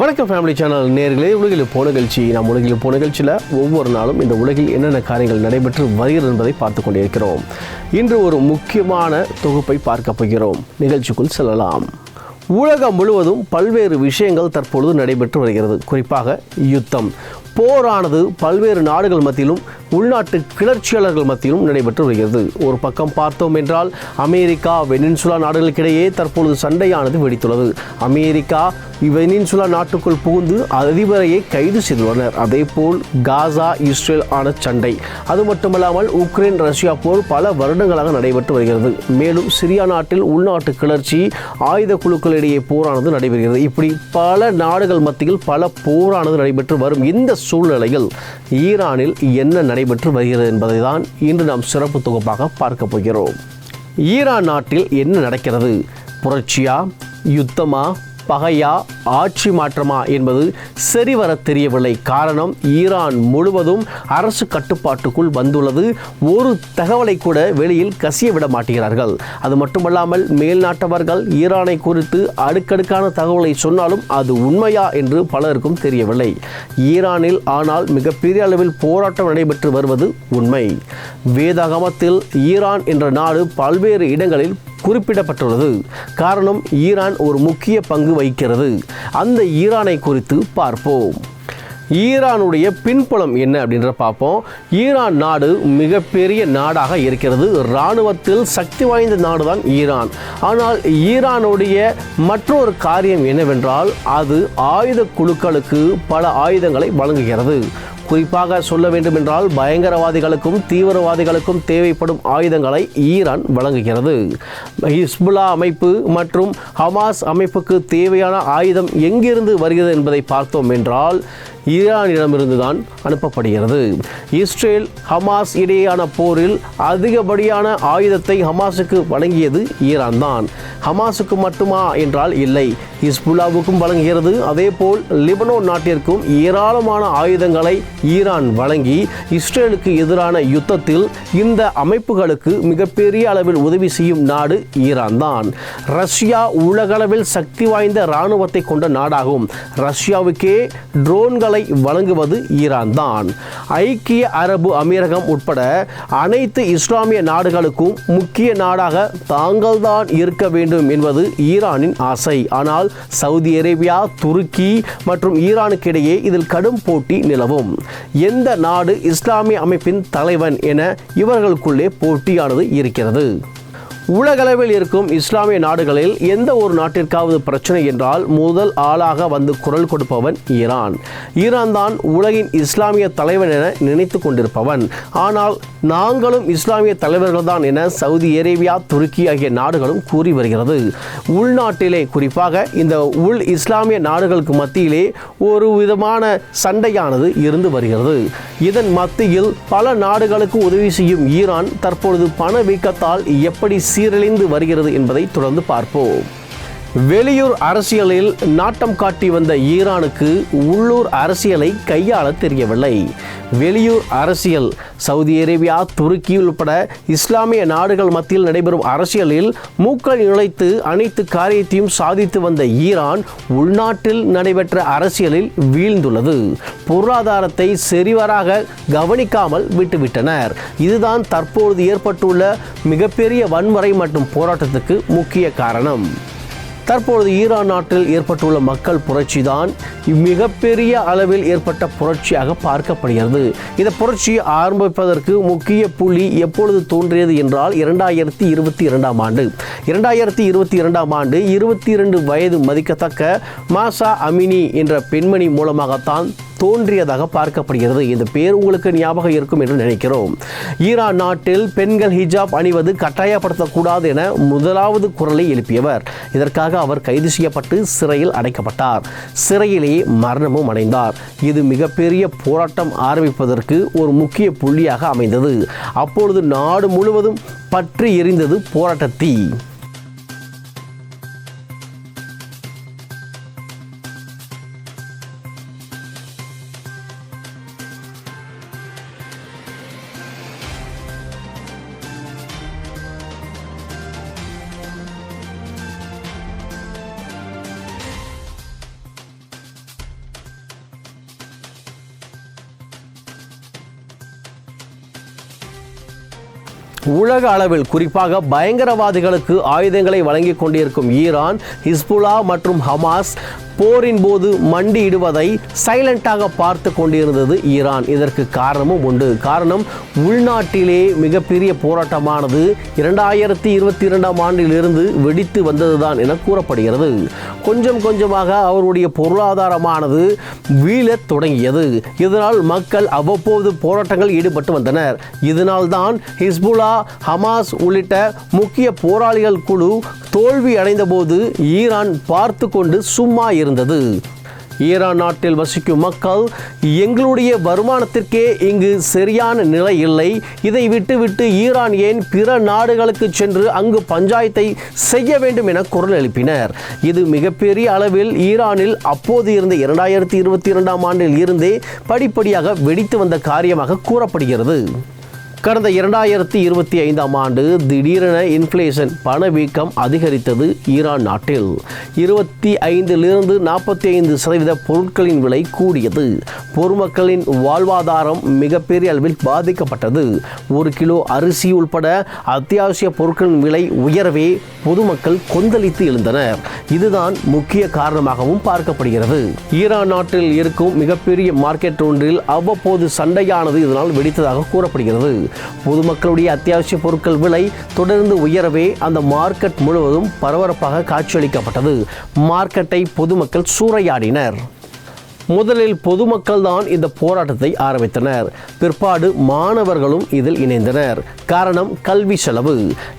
வணக்கம் family channel நேயர்களே. உலகில் இப்போ நிகழ்ச்சி. நாம் உலகில் இப்போ நிகழ்ச்சியில் ஒவ்வொரு நாளும் இந்த உலகில் என்னென்ன காரியங்கள் நடைபெற்று வருகிறது என்பதை பார்த்து கொண்டிருக்கிறோம். இன்று ஒரு முக்கியமான தொகுப்பை பார்க்க போகிறோம். நிகழ்ச்சிக்குள் செல்லலாம். உலகம் முழுவதும் பல்வேறு விஷயங்கள் தற்பொழுது நடைபெற்று வருகிறது. குறிப்பாக யுத்தம், போரானது பல்வேறு நாடுகள் மத்தியிலும் உள்நாட்டு கிளர்ச்சியாளர்கள் மத்தியிலும் நடைபெற்று வருகிறது. ஒரு பக்கம் பார்த்தோம் என்றால் அமெரிக்கா வெனின்சுலா நாடுகளுக்கிடையே தற்பொழுது சண்டையானது வெடித்துள்ளது. அமெரிக்கா வெனின்சுலா நாட்டுக்குள் புகுந்து அதிபரையை கைது செய்துள்ளனர். அதேபோல் காசா இஸ்ரேல் ஆன சண்டை, அது மட்டுமல்லாமல் உக்ரைன் ரஷ்யா போர் பல வருடங்களாக நடைபெற்று வருகிறது. மேலும் சிரியா நாட்டில் உள்நாட்டு கிளர்ச்சி, ஆயுத குழுக்களிடையே போரானது நடைபெறுகிறது. இப்படி பல நாடுகள் மத்தியில் பல போரானது நடைபெற்று வரும் இந்த சூழ்நிலையில் ஈரானில் என்ன நடைபெற்று வருகிறது என்பதை தான் இன்று நாம் சிறப்பு தொகுப்பாக பார்க்க போகிறோம். ஈரான் நாட்டில் என்ன நடக்கிறது? புரட்சியா, யுத்தமா, பகையா, ஆட்சி மாற்றமா என்பது சரிவர தெரியவில்லை. காரணம், ஈரான் முழுவதும் அரசு கட்டுப்பாட்டுக்குள் வந்துள்ளது. ஒரு தகவலை கூட வெளியில் கசிய விட மாட்டேங்கிறார்கள். அது மட்டுமல்லாமல் மேல்நாட்டவர்கள் ஈரானை குறித்து அடுக்கடுக்கான தகவலை சொன்னாலும் அது உண்மையா என்று பலருக்கும் தெரியவில்லை. ஈரானில் ஆனால் மிகப்பெரிய அளவில் போராட்டம் நடைபெற்று வருவது உண்மை. வேதாகமத்தில் ஈரான் என்ற நாடு பல்வேறு இடங்களில் குறிப்பிடப்பட்டுள்ளது. காரணம், ஈரான் ஒரு முக்கிய பங்கு வகிக்கிறது. அந்த ஈரானை குறித்து பார்ப்போம். ஈரானுடைய பின்புலம் என்ன அப்படின்ற பார்ப்போம். ஈரான் நாடு மிகப்பெரிய நாடாக இருக்கிறது. இராணுவத்தில் சக்தி வாய்ந்த நாடுதான் ஈரான். ஆனால் ஈரானுடைய மற்றொரு காரியம் என்னவென்றால், அது ஆயுத குழுக்களுக்கு பல ஆயுதங்களை வழங்குகிறது. குறிப்பாக சொல்ல வேண்டும் என்றால், பயங்கரவாதிகளுக்கும் தீவிரவாதிகளுக்கும் தேவைப்படும் ஆயுதங்களை ஈரான் வழங்குகிறது. ஹிஸ்புல்லா அமைப்பு மற்றும் ஹமாஸ் அமைப்புக்கு தேவையான ஆயுதம் எங்கிருந்து வருகிறது என்பதை பார்த்தோம் என்றால், ஈரானிடமிருந்து தான் அனுப்பப்படுகிறது. இஸ்ரேல் ஹமாஸ் இடையேயான போரில் அதிகப்படியான ஆயுதத்தை ஹமாஸுக்கு வழங்கியது ஈரான் தான். ஹமாஸுக்கு மட்டுமா என்றால் இல்லை, ஹிஸ்புல்லாவுக்கும் வழங்குகிறது. அதேபோல் லெபனான் நாட்டிற்கும் ஏராளமான ஆயுதங்களை ஈரான் வழங்கி இஸ்ரேலுக்கு எதிரான யுத்தத்தில் இந்த அமைப்புகளுக்கு மிகப்பெரிய அளவில் உதவி செய்யும் நாடு ஈரான் தான். ரஷ்யா உலகளவில் சக்தி வாய்ந்த இராணுவத்தை கொண்ட நாடாகும். ரஷ்யாவுக்கே ட்ரோன்கள் வழங்குவது ஈரான் தான். ஐக்கிய அரபு அமீரகம் உட்பட அனைத்து இஸ்லாமிய நாடுகளுக்கும் முக்கிய நாடாக தாங்கள் தான் இருக்க வேண்டும் என்பது ஈரானின் ஆசை. ஆனால் சவுதி அரேபியா, துருக்கி மற்றும் ஈரானுக்கு இடையே இதில் கடும் போட்டி நிலவும். எந்த நாடு இஸ்லாமிய அமைப்பின் தலைவன் என இவர்களுக்குள்ளே போட்டியானது இருக்கிறது. உலகளவில் இருக்கும் இஸ்லாமிய நாடுகளில் எந்த ஒரு நாட்டிற்காவது பிரச்சனை என்றால் முதல் ஆளாக வந்து குரல் கொடுப்பவன் ஈரான். ஈரான் தான் உலகின் இஸ்லாமிய தலைவன் என நினைத்து கொண்டிருப்பவன். ஆனால் நாங்களும் இஸ்லாமிய தலைவர்கள் தான் என சவுதி அரேபியா, துருக்கி ஆகிய நாடுகளும் கூறி வருகிறது. உள்நாட்டிலே, குறிப்பாக இந்த உள் இஸ்லாமிய நாடுகளுக்கு மத்தியிலே ஒரு விதமான சண்டையானது இருந்து வருகிறது. இதன் மத்தியில் பல நாடுகளுக்கு உதவி செய்யும் ஈரான் தற்பொழுது பணவீக்கத்தால் எப்படி சீரழிந்து வருகிறது என்பதை தொடர்ந்து பார்ப்போம். வெளியூர் அரசியலில் நாட்டம் காட்டி வந்த ஈரானுக்கு உள்ளூர் அரசியலை கையாள தெரியவில்லை. வெளியூர் அரசியல், சவுதி அரேபியா, துருக்கி உட்பட இஸ்லாமிய நாடுகள் மத்தியில் நடைபெறும் அரசியலில் மூக்கள் நுழைத்து அனைத்து காரியத்தையும் சாதித்து வந்த ஈரான் உள்நாட்டில் நடைபெற்ற அரசியலில் வீழ்ந்துள்ளது. பொருளாதாரத்தை சரிவராக கவனிக்காமல் விட்டுவிட்டனர். இதுதான் தற்போது ஏற்பட்டுள்ள மிகப்பெரிய வன்முறை மற்றும் போராட்டத்துக்கு முக்கிய காரணம். தற்பொழுது ஈரான் நாட்டில் ஏற்பட்டுள்ள மக்கள் புரட்சி தான் மிகப்பெரிய அளவில் ஏற்பட்ட புரட்சியாக பார்க்கப்படுகிறது. இந்த புரட்சி ஆரம்பிப்பதற்கு முக்கிய புள்ளி எப்பொழுது தோன்றியது என்றால் 2022 ஆண்டு. 2022 ஆண்டு 22 வயது மதிக்கத்தக்க மாசா அமினி என்ற பெண்மணி மூலமாகத்தான் தோன்றியதாக பார்க்கப்படுகிறது. இந்த பேர் உங்களுக்கு ஞாபகம் இருக்கும் என்று நினைக்கிறோம். ஈரான் நாட்டில் பெண்கள் ஹிஜாப் அணிவது கட்டாயப்படுத்தக்கூடாது என முதலாவது குரலை எழுப்பியவர். இதற்காக அவர் கைது செய்யப்பட்டு சிறையில் அடைக்கப்பட்டார். சிறையிலேயே மரணமும் அடைந்தார். இது மிகப்பெரிய போராட்டம் ஆரம்பிப்பதற்கு ஒரு முக்கிய புள்ளியாக அமைந்தது. அப்பொழுது நாடு முழுவதும் பற்றி எரிந்தது போராட்ட தீ. உலக அளவில் குறிப்பாக பயங்கரவாதிகளுக்கு ஆயுதங்களை வழங்கிக் கொண்டிருக்கும் ஈரான், ஹிஸ்புல்லா மற்றும் ஹமாஸ் போரின் போது மண்டியிடுவதை சைலண்டாக பார்த்து கொண்டிருந்தது ஈரான். இதற்கு காரணமும் உண்டு. காரணம், உள்நாட்டிலே மிகப்பெரிய போராட்டமானது 2022ஆம் ஆண்டிலிருந்து வெடித்து வந்ததுதான் என கூறப்படுகிறது. கொஞ்சம் கொஞ்சமாக அவருடைய பொருளாதாரமானது வீழத் தொடங்கியது. இதனால் மக்கள் அவ்வப்போது போராட்டங்கள் ஈடுபட்டு வந்தனர். இதனால் தான் ஹிஸ்புல்லா, ஹமாஸ் உள்ளிட்ட முக்கிய போராளிகள் குழு தோல்வி அடைந்த போது ஈரான் பார்த்து கொண்டு சும்மா இருந்தது. ஈரான் நாட்டில் வசிக்கும் மக்கள், எங்களுடைய வருமானத்திற்கே இங்கு சரியான நிலை இல்லை, இதை விட்டுவிட்டு ஈரான் ஏன் பிற நாடுகளுக்கு சென்று அங்கு பஞ்சாயத்தை செய்ய வேண்டும் என குரல் எழுப்பினர். இது மிகப்பெரிய அளவில் ஈரானில் அப்போது இருந்த 2022ஆம் ஆண்டில் இருந்தே படிப்படியாக வெடித்து வந்த காரியமாக கூறப்படுகிறது. கடந்த 2025ஆம் ஆண்டு திடீரென இன்ஃப்ளேஷன் பணவீக்கம் அதிகரித்தது ஈரான் நாட்டில். 25லிருந்து 45% பொருட்களின் விலை கூடியது. பொதுமக்களின் வாழ்வாதாரம் மிகப்பெரிய அளவில் பாதிக்கப்பட்டது. 1 கிலோ அரிசி உள்பட அத்தியாவசிய பொருட்களின் விலை உயரவே பொதுமக்கள் கொந்தளித்து எழுந்தனர். இதுதான் முக்கிய காரணமாகவும் பார்க்கப்படுகிறது. ஈரான் நாட்டில் இருக்கும் மிகப்பெரிய மார்க்கெட் ஒன்றில் அவ்வப்போது சண்டையானது இதனால் வெடித்ததாக கூறப்படுகிறது. பொதுமக்களுடைய அத்தியாவசிய பொருட்கள் விலை தொடர்ந்து உயரவே அந்த மார்க்கெட் முழுவதும் பரபரப்பாக காட்சியளிக்கப்பட்டது. மார்க்கெட்டை பொதுமக்கள் சூறையாடினர். முதலில் பொதுமக்கள் தான் இந்த போராட்டத்தை ஆரம்பித்தனர். பிற்பாடு மாணவர்களும் இதில் இணைந்தனர். காரணம், கல்வி செலவு.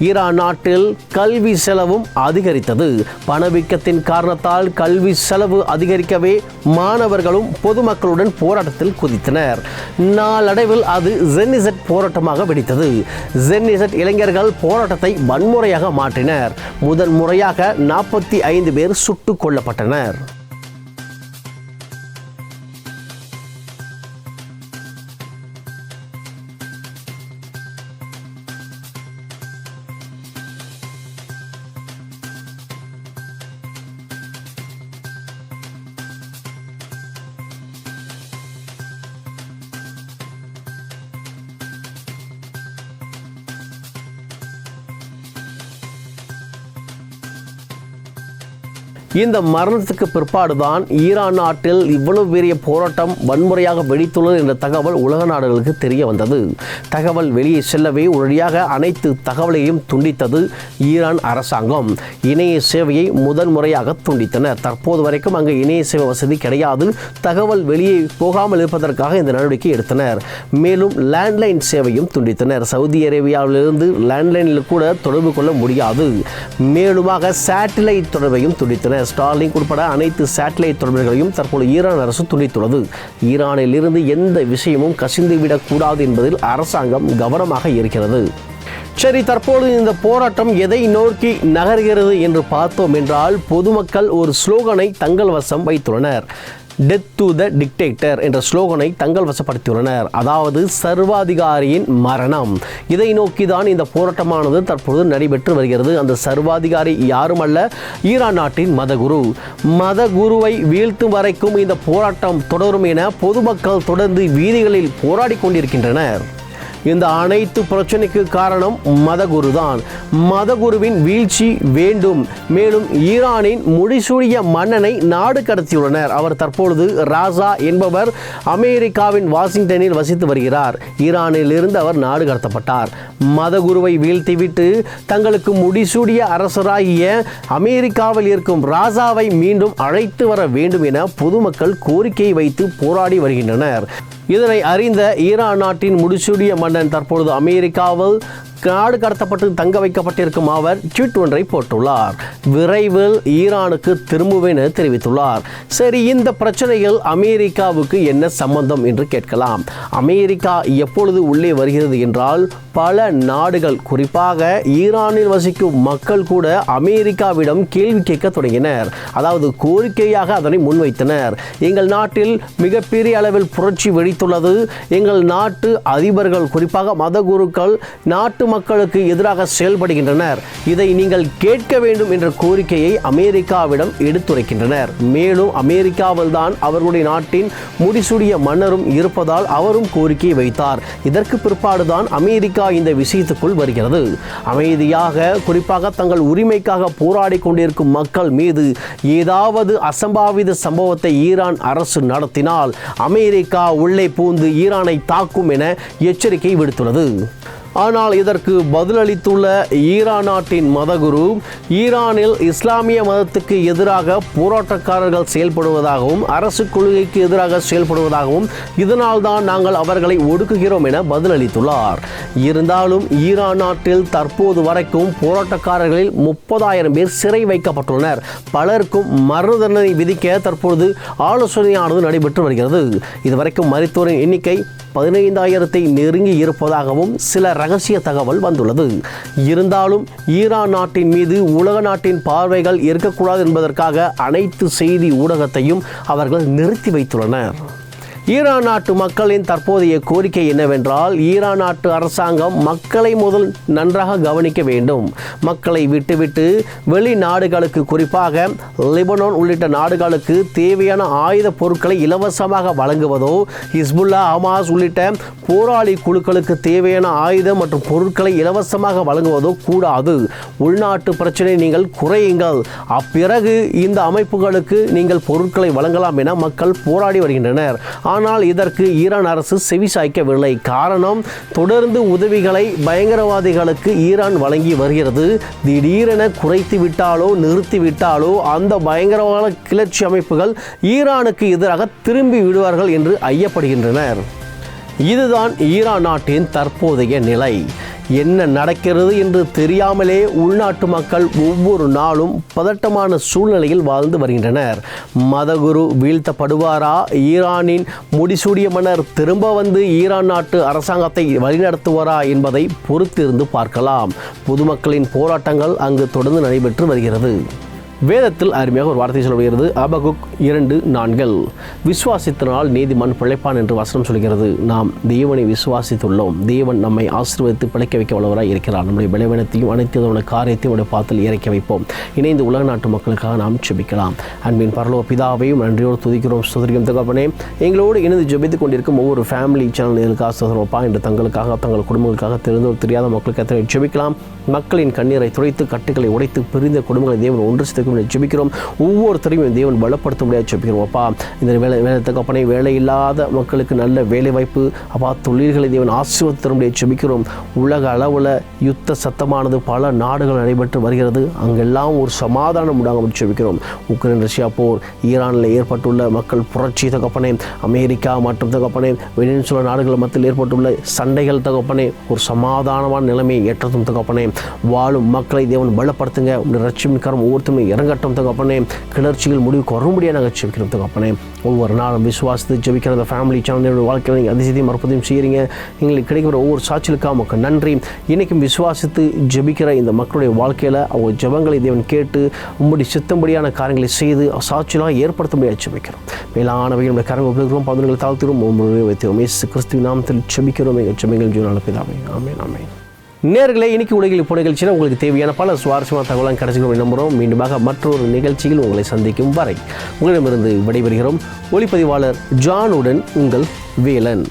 ஈரான் நாட்டில் கல்வி செலவும் அதிகரித்தது. பணவீக்கத்தின் காரணத்தால் கல்வி செலவு அதிகரிக்கவே மாணவர்களும் பொதுமக்களுடன் போராட்டத்தில் குதித்தனர். நாளடைவில் அது ஜென்னிசட் போராட்டமாக வெடித்தது. ஜென்னிசட் இளைஞர்கள் போராட்டத்தை வன்முறையாக மாற்றினர். முதன் முறையாக 45 பேர் சுட்டுக் கொல்லப்பட்டனர். இந்த மரணத்துக்கு பிற்பாடுதான் ஈரான் நாட்டில் இவ்வளவு பெரிய போராட்டம் வன்முறையாக வெடித்துள்ளது என்ற தகவல் உலக நாடுகளுக்கு தெரிய வந்தது. தகவல் வெளியே செல்லவே உடனடியாக அனைத்து தகவலையும் துண்டித்தது ஈரான் அரசாங்கம். இணைய சேவையை முதன்முறையாக துண்டித்தனர். தற்போது வரைக்கும் அங்கு இணைய சேவை வசதி கிடையாது. தகவல் வெளியே போகாமல் இருப்பதற்காக இந்த நடவடிக்கை எடுத்தனர். மேலும் லேண்ட்லைன் சேவையும் துண்டித்தனர். சவுதி அரேபியாவிலிருந்து லேண்ட்லைனில் கூட தொடர்பு கொள்ள முடியாது. மேலுமாக சேட்டிலைட் தொடர்பையும் துண்டித்தனர். ஸ்டார்லிங்க் உட்பட அனைத்து சேட்டலைட் தொடர்புகளையும் தற்போது ஈரான் அரசு துண்டித்துள்ளது. ஈரானில் இருந்து எந்த விஷயமும் கசிந்துவிடக் கூடாது என்பதில் அரசாங்கம் கவனமாக இருக்கிறது. சரி, தற்போது இந்த போராட்டம் எதை நோக்கி நகர்கிறது என்று பார்த்தோம் என்றால், பொதுமக்கள் ஒரு ஸ்லோகனை தங்கள் வசம் வைத்துள்ளனர். டெத் டு த டிக்டேட்டர் என்ற ஸ்லோகனை தங்கள் வசப்படுத்தியுள்ளனர். அதாவது சர்வாதிகாரியின் மரணம். இதை நோக்கி தான் இந்த போராட்டமானது தற்போது நடைபெற்று வருகிறது. அந்த சர்வாதிகாரி யாருமல்ல, ஈரான் நாட்டின் மதகுரு. மதகுருவை வீழ்த்தும் வரைக்கும் இந்த போராட்டம் தொடரும் என பொதுமக்கள் தொடர்ந்து வீதிகளில் போராடி கொண்டிருக்கின்றனர். இந்த அனைத்து பிரச்சனைக்கு காரணம் மதகுரு தான். மதகுருவின் வீழ்ச்சி வேண்டும். மேலும் ஈரானின் முடிசூடிய மன்னனை நாடு கடத்தியுள்ளனர். அவர் தற்பொழுது ராசா என்பவர் அமெரிக்காவின் வாஷிங்டனில் வசித்து வருகிறார். ஈரானில் இருந்து அவர் நாடு கடத்தப்பட்டார். மதகுருவை வீழ்த்திவிட்டு தங்களுக்கு முடிசூடிய அரசராகிய அமெரிக்காவில் இருக்கும் ராசாவை மீண்டும் அழைத்து வர வேண்டும் என பொதுமக்கள் கோரிக்கையை வைத்து போராடி வருகின்றனர். இதனை அறிந்த ஈரான் நாட்டின் முடிசூடிய மன்னன் தற்பொழுது அமெரிக்காவில் நாடு கடத்தப்பட்டு தங்க வைக்கப்பட்டிருக்கும் அவர் ட்வீட் ஒன்றை போட்டுள்ளார். விரைவில் ஈரானுக்கு திரும்புவேன் என தெரிவித்துள்ளார். சரி, இந்த பிரச்சனையில் அமெரிக்காவுக்கு என்ன சம்பந்தம் என்று கேட்கலாம். அமெரிக்கா எப்பொழுது உள்ளே வருகிறது என்றால், பல நாடுகள் குறிப்பாக ஈரானில் வசிக்கும் மக்கள் கூட அமெரிக்காவிடம் கேள்வி கேட்க தொடங்கினர். அதாவது கோரிக்கையாக அதனை முன்வைத்தனர். எங்கள் நாட்டில் மிகப்பெரிய அளவில் புரட்சி வெடித்துள்ளது. எங்கள் நாட்டு அதிபர்கள் குறிப்பாக மதகுருக்கள் நாட்டு மக்களுக்கு எதிராக செயல்படுகின்றனர். இதை நீங்கள் கேட்க வேண்டும் என்ற கோரிக்கையை அமெரிக்காவிடம் எடுத்துரைக்கின்றனர். மேலும் அமெரிக்காவில் தான் அவர்களுடைய நாட்டின் முடிசூடிய மன்னரும் இருப்பதால் அவரும் கோரிக்கை வைத்தார். இதற்கு பிற்பாடுதான் அமெரிக்கா இந்த விஷயத்துக்குள் வருகிறது. அமைதியாக, குறிப்பாக தங்கள் உரிமைக்காக போராடி கொண்டிருக்கும் மக்கள் மீது ஏதாவது அசம்பாவித சம்பவத்தை ஈரான் அரசு நடத்தினால் அமெரிக்கா உள்ளே பூந்து ஈரானை தாக்கும் என எச்சரிக்கை விடுத்துள்ளது. ஆனால் இதற்கு பதிலளித்துள்ள ஈரான் நாட்டின் மதகுரு, ஈரானில் இஸ்லாமிய மதத்துக்கு எதிராக போராட்டக்காரர்கள் செயல்படுவதாகவும் அரசு கொள்கைக்கு எதிராக செயல்படுவதாகவும் இதனால் தான் நாங்கள் அவர்களை ஒடுக்குகிறோம் என பதிலளித்துள்ளார். இருந்தாலும் ஈரான் நாட்டில் தற்போது வரைக்கும் போராட்டக்காரர்களில் 30,000 பேர் சிறை வைக்கப்பட்டுள்ளனர். பலருக்கும் மரண தண்டனை விதிக்க தற்போது ஆலோசனையானது நடைபெற்று வருகிறது. இதுவரைக்கும் மரித்தோரின் எண்ணிக்கை 15,000-ஐ நெருங்கி இருப்பதாகவும் சில ரகசிய தகவல் வந்துள்ளது. இருந்தாலும் ஈரான் நாட்டின் மீது உலக நாட்டின் பார்வைகள் இருக்கக்கூடாது என்பதற்காக அனைத்து செய்தி ஊடகத்தையும் அவர்கள் நிறுத்தி வைத்துள்ளனர். ஈரான் நாட்டு மக்களின் தற்போதைய கோரிக்கை என்னவென்றால், ஈரான் நாட்டு அரசாங்கம் மக்களை முதல் நன்றாக கவனிக்க வேண்டும். மக்களை விட்டுவிட்டு வெளிநாடுகளுக்கு, குறிப்பாக லெபனான் உள்ளிட்ட நாடுகளுக்கு தேவையான ஆயுத பொருட்களை இலவசமாக வழங்குவதோ, ஹிஸ்புல்லா, ஹமாஸ் உள்ளிட்ட போராளி குழுக்களுக்கு தேவையான ஆயுதம் மற்றும் பொருட்களை இலவசமாக வழங்குவதோ கூடாது. உள்நாட்டு பிரச்சனை நீங்கள் குறையுங்கள், அப்பிறகு இந்த அமைப்புகளுக்கு நீங்கள் பொருட்களை வழங்கலாம் என மக்கள் போராடி வருகின்றனர். ஆனால் இதற்கு ஈரான் அரசு செவிசாய்க்கவில்லை. காரணம், தொடர்ந்து உதவிகளை பயங்கரவாதிகளுக்கு ஈரான் வழங்கி வருகிறது. திடீரென குறைத்து விட்டாலோ நிறுத்தி விட்டாலோ அந்த பயங்கரவாத கிளர்ச்சி அமைப்புகள் ஈரானுக்கு எதிராக திரும்பி விடுவார்கள் என்று ஐயப்படுகின்றனர். இதுதான் ஈரான் நாட்டின் தற்போதைய நிலை. என்ன நடக்கிறது என்று தெரியாமலே உள்நாட்டு மக்கள் ஒவ்வொரு நாளும் பதட்டமான சூழ்நிலையில் வாழ்ந்து வருகின்றனர். மதகுரு வீழ்த்தப்படுவாரா? ஈரானின் முடிசூடிய மன்னர் திரும்ப வந்து ஈரான் நாட்டு அரசாங்கத்தை வழிநடத்துவாரா என்பதை பொறுத்திருந்து பார்க்கலாம். பொதுமக்களின் போராட்டங்கள் அங்கு தொடர்ந்து நடைபெற்று வருகிறது. வேதத்தில் அருமையாக ஒரு வார்த்தை சொல்லப்படுகிறது. அபகுக் 2:4 விசுவாசித்தனால் நீதிமான் பிழைப்பான் என்று வசனம் சொல்கிறது. நாம் தேவனை விசுவாசித்துள்ளோம். தேவன் நம்மை ஆசீர்வதித்து பிழைக்க வைக்க வல்லவராய் இருக்கிறார். நம்முடைய பலவீனத்தையும் அனைத்து காரியத்தையும் உடைய பாத்தில் இறக்கி வைப்போம். இணைந்து உலக நாட்டு மக்களுக்காக நாம் ஜெபிக்கலாம். அன்பின் பரலோக பிதாவையும் நன்றியோடு துதிக்கிறோம். ஸ்தோத்திரிக்கிறோம் தகப்பனே. எங்களோடு இணைந்து ஜெபித்துக் கொண்டிருக்கும் ஒவ்வொரு ஃபேமிலி சேனல்களுக்காக ஸ்தோத்திரப்பா. என்று தங்களுக்காக, தங்கள் குடும்பங்களுக்காக, தெரிந்தோர் தெரியாத மக்களுக்கு எத்தனை ஜெபிக்கலாம். மக்களின் கண்ணீரை துடைத்து கட்டுகளை உடைத்து பிரிந்த குடும்பங்களை தேவன் ஒன்று சேர்த்து ஜெபிக்கிறோம். ஒவ்வொருத்தரையும் தேவன் பலப்படுத்த முடியாது ஜெபிக்கிறோம். அப்பா, இந்த வேலைத்தக்கப்பனை வேலை இல்லாத மக்களுக்கு நல்ல வேலை வாய்ப்பு, அப்பா, தொழில்களை தேவன் ஆசீர்வதித்து தர முடியாது ஜெபிக்கிறோம். உலக அளவில் யுத்த சத்தமானது பல நாடுகள் நடைபெற்று வருகிறது. அங்கெல்லாம் ஒரு சமாதானம் உண்டாக ஜெபிக்கிறோம். உக்ரைன் ரஷ்யா போர், ஈரானில் ஏற்பட்டுள்ள மக்கள் புரட்சி தகப்பனே, அமெரிக்கா மற்றும் தகப்பனே, வெனிசுலா நாடுகள் மத்தியில் ஏற்பட்டுள்ள சண்டைகள் தகப்பனே, ஒரு சமாதானமான நிலைமையை ஏற்றத்தும் தகப்பனே. வாழும் மக்களை தேவன் பலப்படுத்துங்க. உங்களுடைய ரட்சிப்பின் கரம் ஒவ்வொருத்தரும் இறங்கட்டும் தகப்பனே. கிளர்ச்சிகள் முடிவுக்கு வரும்படியாக நாங்கள் ஜெபிக்கிறோம் தகப்பனே. ஒவ்வொரு நாளும் விசுவாசத்து ஜெபிக்கிற அந்த ஃபேமிலி சேனல் வாழ்க்கையில் நீங்கள் அதிசயத்தையும் மறுப்பதையும் செய்கிறீங்க. எங்களுக்கு கிடைக்கிற ஒவ்வொரு சாட்சிகளுக்காக நமக்கு நன்றி. இன்றைக்கும் விசுவாசித்து ஜெபிக்கிற இந்த மக்களுடைய வாழ்க்கையில் அவங்க ஜெபங்களை தேவன் கேட்டு உங்களுடைய சித்தம்படியான காரியங்களை செய்து சாட்சியலாக ஏற்படுத்த முடியாது ஜெபிக்கிறோம். மேலானவை நம்முடைய கரங்கள் உபயோகிக்கிறோம், பாதங்களை தாழ்த்திடும், ஒவ்வொரு வைத்திரும். இயேசு கிறிஸ்துவின் நாமத்தில் ஜெபிக்கிறோம். எங்கள் ஜெபங்கள் ஜீவனான பிதாவே. ஆமென், ஆமென். நேர்களே, இன்னைக்கு உலகில் இப்போ நிகழ்ச்சியில் உங்களுக்கு தேவையான பல சுவாரஸ்யமான தகவலாம் கிடைச்சிக்கிறோம் நம்புகிறோம். மீண்டுமாக மற்றொரு நிகழ்ச்சியில் உங்களை சந்திக்கும் வரை உங்களிடமிருந்து விடைபெறுகிறோம். ஒளிப்பதிவாளர் ஜானுடன் உங்கள் வேலன்.